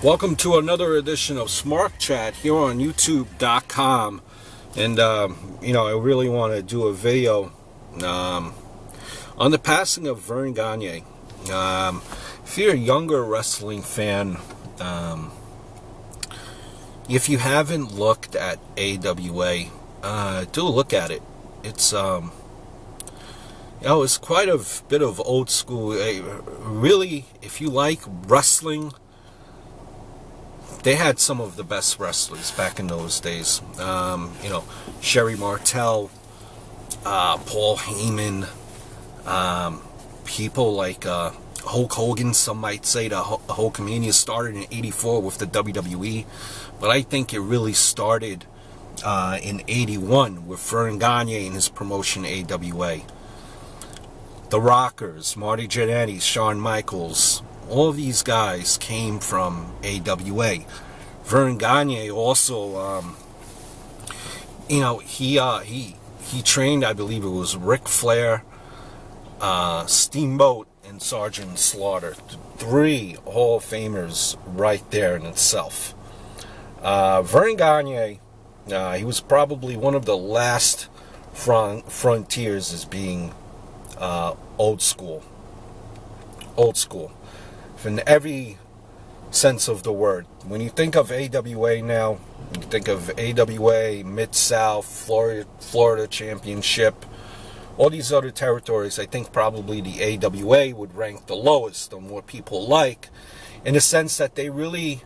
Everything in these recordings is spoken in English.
Welcome to another edition of Smart Chat here on YouTube.com. And, I really want to do a video on the passing of Verne Gagne. If you're a younger wrestling fan, if you haven't looked at AWA, do look at it. It's it's quite a bit of old school. Really, if you like wrestling, they had some of the best wrestlers back in those days. Sherry Martel, Paul Heyman, people like Hulk Hogan. Some might say the Hulkamania started in '84 with the WWE, but I think it really started in '81 with Verne Gagne and his promotion AWA. The Rockers, Marty Jannetty, Shawn Michaels, all of these guys came from AWA. Verne Gagne also, he trained, I believe it was Ric Flair, Steamboat, and Sergeant Slaughter. 3 Hall of Famers right there in itself. Verne Gagne, he was probably one of the last frontiers as being old school. In every sense of the word. When you think of AWA now, you think of AWA, Mid-South, Florida Championship, all these other territories. I think probably the AWA would rank the lowest on what people like, in the sense that they really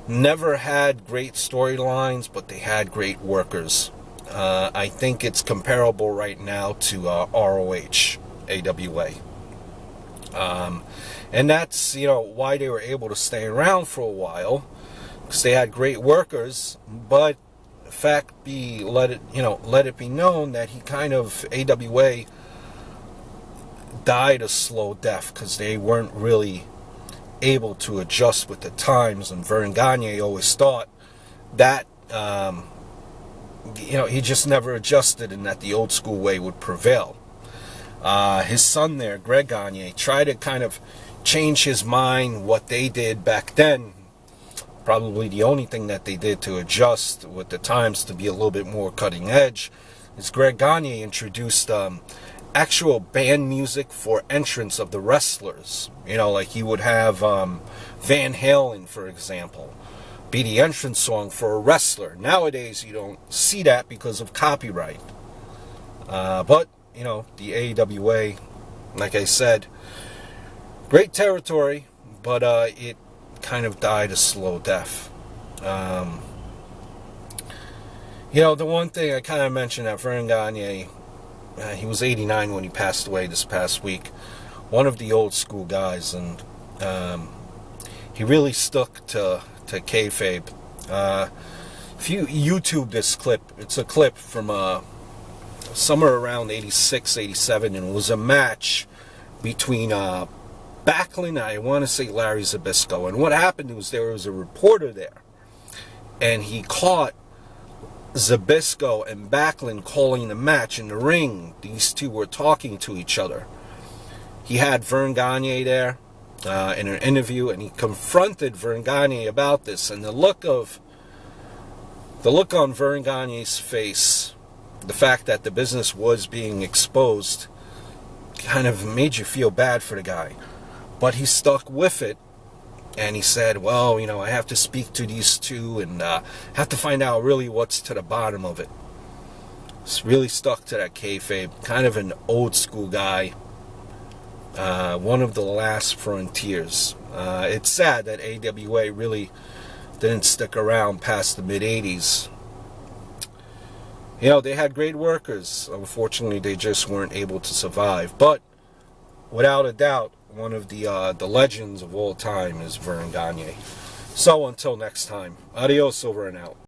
never had great storylines, but they had great workers. I think it's comparable right now to ROH, AWA. And that's, why they were able to stay around for a while, because they had great workers. But let it be known that he kind of, AWA died a slow death because they weren't really able to adjust with the times. And Verne Gagne always thought that, he just never adjusted, and that the old school way would prevail. His son there, Greg Gagne, tried to kind of change his mind what they did back then. Probably the only thing that they did to adjust with the times to be a little bit more cutting edge is Greg Gagne introduced actual band music for entrance of the wrestlers. Like he would have Van Halen, for example, be the entrance song for a wrestler. Nowadays you don't see that because of copyright. But the AWA, like I said, great territory, but it kind of died a slow death. The one thing I kind of mentioned that Verne Gagne, he was 89 when he passed away this past week. One of the old school guys, and he really stuck to kayfabe. If you YouTube this clip, it's a clip from somewhere around 86, 87, and it was a match between Backlund, I want to say Larry Zbyszko. And what happened was there was a reporter there, and he caught Zbyszko and Backlund calling the match in the ring. These two were talking to each other. He had Verne Gagne there in an interview, and he confronted Verne Gagne about this. And the look on Verne Gagne's face, the fact that the business was being exposed, kind of made you feel bad for the guy. But he stuck with it, and he said, well, I have to speak to these two and have to find out really what's to the bottom of it. He's really stuck to that kayfabe, kind of an old school guy, one of the last frontiers. It's sad that AWA really didn't stick around past the mid-'80s. They had great workers. Unfortunately, they just weren't able to survive. But without a doubt, one of the legends of all time is Verne Gagne. So until next time, adios, over and out.